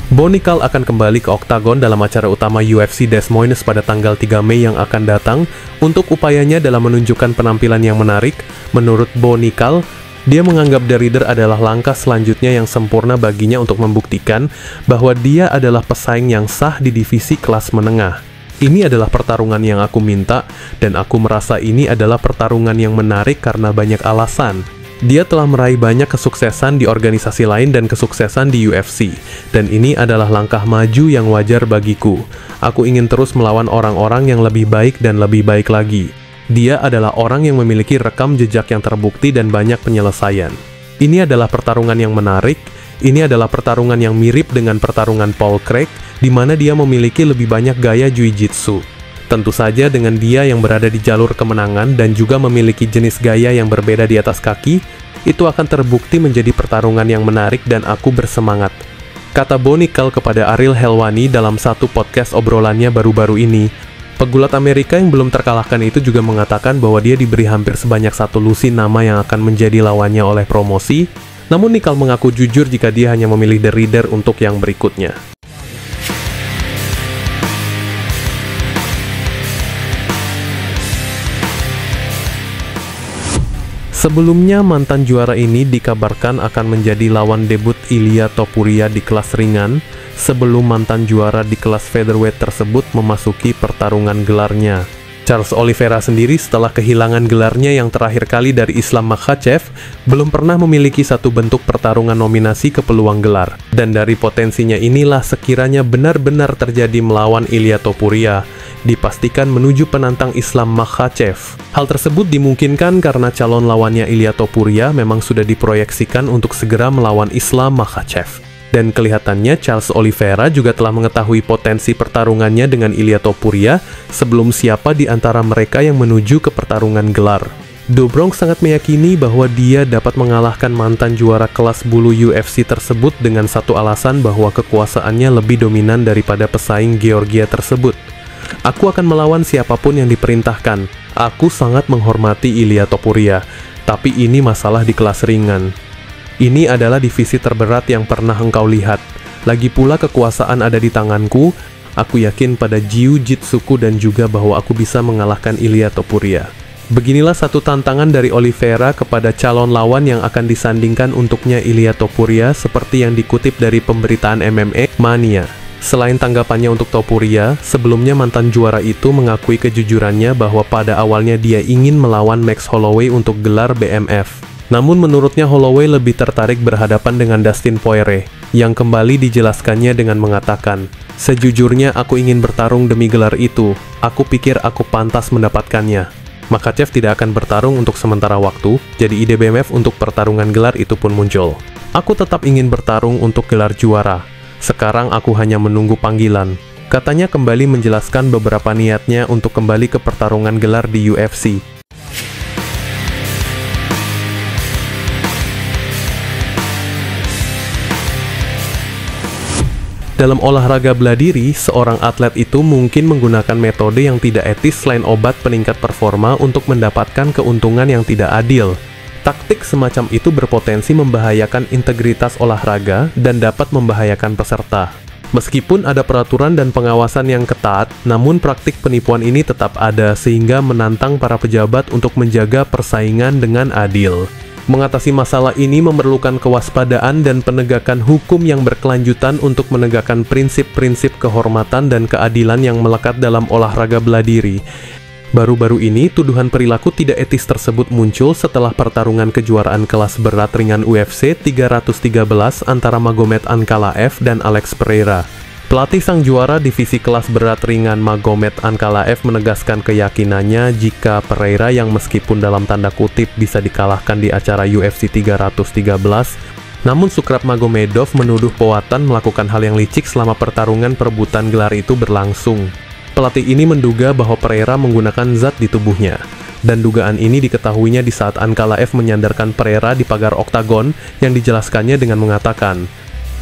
Bo Nickal akan kembali ke oktagon dalam acara utama UFC Des Moines pada tanggal 3 Mei yang akan datang. Untuk upayanya dalam menunjukkan penampilan yang menarik, menurut Bo Nickal, dia menganggap The Ridder adalah langkah selanjutnya yang sempurna baginya untuk membuktikan bahwa dia adalah pesaing yang sah di divisi kelas menengah. Ini adalah pertarungan yang aku minta, dan aku merasa ini adalah pertarungan yang menarik karena banyak alasan. Dia telah meraih banyak kesuksesan di organisasi lain dan kesuksesan di UFC, dan ini adalah langkah maju yang wajar bagiku. Aku ingin terus melawan orang-orang yang lebih baik dan lebih baik lagi. Dia adalah orang yang memiliki rekam jejak yang terbukti dan banyak penyelesaian. Ini adalah pertarungan yang menarik. Ini adalah pertarungan yang mirip dengan pertarungan Paul Craig, di mana dia memiliki lebih banyak gaya jiu-jitsu. Tentu saja dengan dia yang berada di jalur kemenangan dan juga memiliki jenis gaya yang berbeda di atas kaki, itu akan terbukti menjadi pertarungan yang menarik dan aku bersemangat. Kata Bo Nickal kepada Ariel Helwani dalam satu podcast obrolannya baru-baru ini. Pegulat Amerika yang belum terkalahkan itu juga mengatakan bahwa dia diberi hampir sebanyak 1 lusin nama yang akan menjadi lawannya oleh promosi, namun Nickal mengaku jujur jika dia hanya memilih The Ridder untuk yang berikutnya. Sebelumnya, mantan juara ini dikabarkan akan menjadi lawan debut Ilia Topuria di kelas ringan, sebelum mantan juara di kelas featherweight tersebut memasuki pertarungan gelarnya. Charles Oliveira sendiri setelah kehilangan gelarnya yang terakhir kali dari Islam Makhachev, belum pernah memiliki satu bentuk pertarungan nominasi ke peluang gelar. Dan dari potensinya inilah sekiranya benar-benar terjadi melawan Ilia Topuria, dipastikan menuju penantang Islam Makhachev. Hal tersebut dimungkinkan karena calon lawannya Ilia Topuria memang sudah diproyeksikan untuk segera melawan Islam Makhachev. Dan kelihatannya Charles Oliveira juga telah mengetahui potensi pertarungannya dengan Ilia Topuria sebelum siapa di antara mereka yang menuju ke pertarungan gelar. Do Bronx sangat meyakini bahwa dia dapat mengalahkan mantan juara kelas bulu UFC tersebut dengan satu alasan bahwa kekuasaannya lebih dominan daripada pesaing Georgia tersebut. Aku akan melawan siapapun yang diperintahkan. Aku sangat menghormati Ilia Topuria, tapi ini masalah di kelas ringan. Ini adalah divisi terberat yang pernah engkau lihat. Lagi pula kekuasaan ada di tanganku. Aku yakin pada jiu-jitsuku dan juga bahwa aku bisa mengalahkan Ilia Topuria. Beginilah satu tantangan dari Oliveira kepada calon lawan yang akan disandingkan untuknya Ilia Topuria seperti yang dikutip dari pemberitaan MMA Mania. Selain tanggapannya untuk Topuria, sebelumnya mantan juara itu mengakui kejujurannya bahwa pada awalnya dia ingin melawan Max Holloway untuk gelar BMF. Namun menurutnya Holloway lebih tertarik berhadapan dengan Dustin Poirier, yang kembali dijelaskannya dengan mengatakan, "Sejujurnya aku ingin bertarung demi gelar itu, aku pikir aku pantas mendapatkannya." Makhachev tidak akan bertarung untuk sementara waktu, jadi ide BMF untuk pertarungan gelar itu pun muncul. "Aku tetap ingin bertarung untuk gelar juara. Sekarang aku hanya menunggu panggilan." Katanya kembali menjelaskan beberapa niatnya untuk kembali ke pertarungan gelar di UFC. Dalam olahraga bela diri, seorang atlet itu mungkin menggunakan metode yang tidak etis selain obat peningkat performa untuk mendapatkan keuntungan yang tidak adil. Taktik semacam itu berpotensi membahayakan integritas olahraga dan dapat membahayakan peserta. Meskipun ada peraturan dan pengawasan yang ketat, namun praktik penipuan ini tetap ada sehingga menantang para pejabat untuk menjaga persaingan dengan adil. Mengatasi masalah ini memerlukan kewaspadaan dan penegakan hukum yang berkelanjutan untuk menegakkan prinsip-prinsip kehormatan dan keadilan yang melekat dalam olahraga bela diri. Baru-baru ini, tuduhan perilaku tidak etis tersebut muncul setelah pertarungan kejuaraan kelas berat ringan UFC 313 antara Magomed Ankalaev dan Alex Pereira. Pelatih sang juara divisi kelas berat ringan Magomed Ankalaev menegaskan keyakinannya jika Pereira yang meskipun dalam tanda kutip bisa dikalahkan di acara UFC 313, namun Sukrab Magomedov menuduh Powhatan melakukan hal yang licik selama pertarungan perebutan gelar itu berlangsung. Pelatih ini menduga bahwa Pereira menggunakan zat di tubuhnya, dan dugaan ini diketahuinya di saat Ankalaev menyandarkan Pereira di pagar oktagon yang dijelaskannya dengan mengatakan,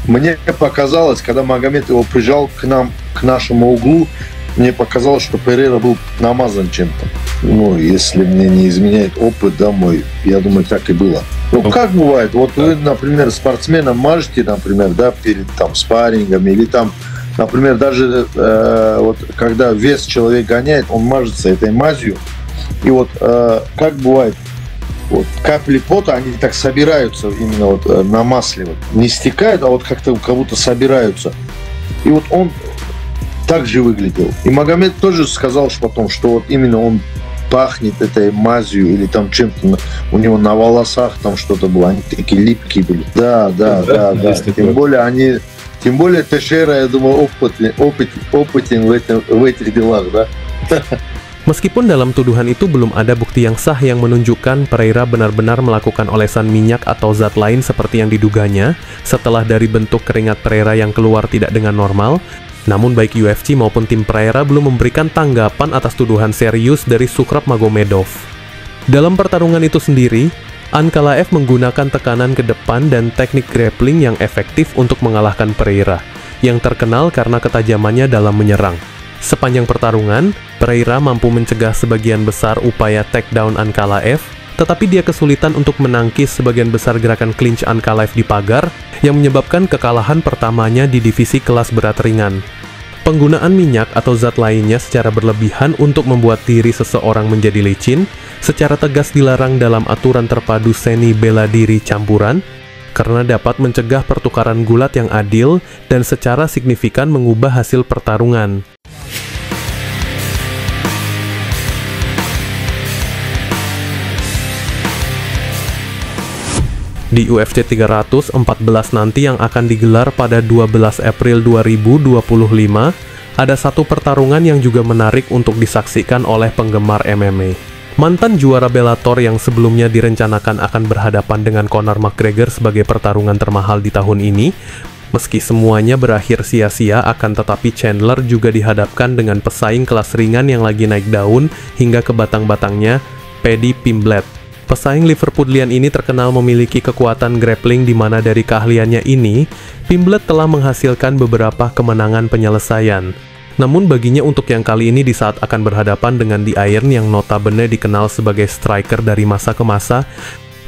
"Мне показалось, когда Магомед его прижал к нам, к нашему углу, мне показалось, что Перейра был намазан чем-то". Ну, если мне не изменяет опыт, да, мой, я думаю, так и было. Ну, как бывает, вот вы, например, спортсменом мажете, например, да, перед там спаррингом, или там, например, даже вот когда вес человек гоняет, он мажется этой мазью, и вот как бывает, вот капли пота, они так собираются именно вот на масле, вот. Не стекают, а вот как-то как будто собираются. И вот он так же выглядел. И Магомед тоже сказал что потом, что вот именно он пахнет этой мазью или там чем-то у него на волосах там что-то было, они такие липкие были. Да. Тем более Тейшейра, я думаю, опытен в этих делах, да. Meskipun dalam tuduhan itu belum ada bukti yang sah yang menunjukkan Pereira benar-benar melakukan olesan minyak atau zat lain seperti yang diduganya setelah dari bentuk keringat Pereira yang keluar tidak dengan normal, namun baik UFC maupun tim Pereira belum memberikan tanggapan atas tuduhan serius dari Sukrab Magomedov. Dalam pertarungan itu sendiri, Ankalaev menggunakan tekanan ke depan dan teknik grappling yang efektif untuk mengalahkan Pereira, yang terkenal karena ketajamannya dalam menyerang. Sepanjang pertarungan, Pereira mampu mencegah sebagian besar upaya takedown Ankalaev, tetapi dia kesulitan untuk menangkis sebagian besar gerakan clinch Ankalaev di pagar, yang menyebabkan kekalahan pertamanya di divisi kelas berat ringan. Penggunaan minyak atau zat lainnya secara berlebihan untuk membuat diri seseorang menjadi licin, secara tegas dilarang dalam aturan terpadu seni bela diri campuran, karena dapat mencegah pertukaran gulat yang adil dan secara signifikan mengubah hasil pertarungan. Di UFC 314 nanti yang akan digelar pada 12 April 2025, ada satu pertarungan yang juga menarik untuk disaksikan oleh penggemar MMA. Mantan juara Bellator yang sebelumnya direncanakan akan berhadapan dengan Conor McGregor sebagai pertarungan termahal di tahun ini, meski semuanya berakhir sia-sia, akan tetapi Chandler juga dihadapkan dengan pesaing kelas ringan yang lagi naik daun hingga ke batang-batangnya, Paddy Pimblett. Pesaing Liverpoolian ini terkenal memiliki kekuatan grappling di mana dari keahliannya ini, Pimblett telah menghasilkan beberapa kemenangan penyelesaian. Namun baginya untuk yang kali ini di saat akan berhadapan dengan The Iron yang notabene dikenal sebagai striker dari masa ke masa,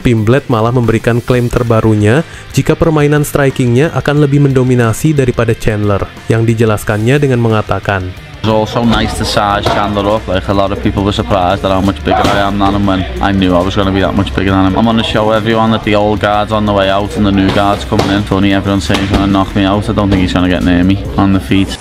Pimblett malah memberikan klaim terbarunya jika permainan strikingnya akan lebih mendominasi daripada Chandler, yang dijelaskannya dengan mengatakan, It was also nice to size Chandler up. Like, a lot of people were surprised at how much bigger I am than him when I knew I was going to be that much bigger than him. I'm going to show everyone that the old guard's on the way out and the new guard's coming in. Funny, everyone's saying he's going to knock me out. I don't think he's going to get near me on the feet.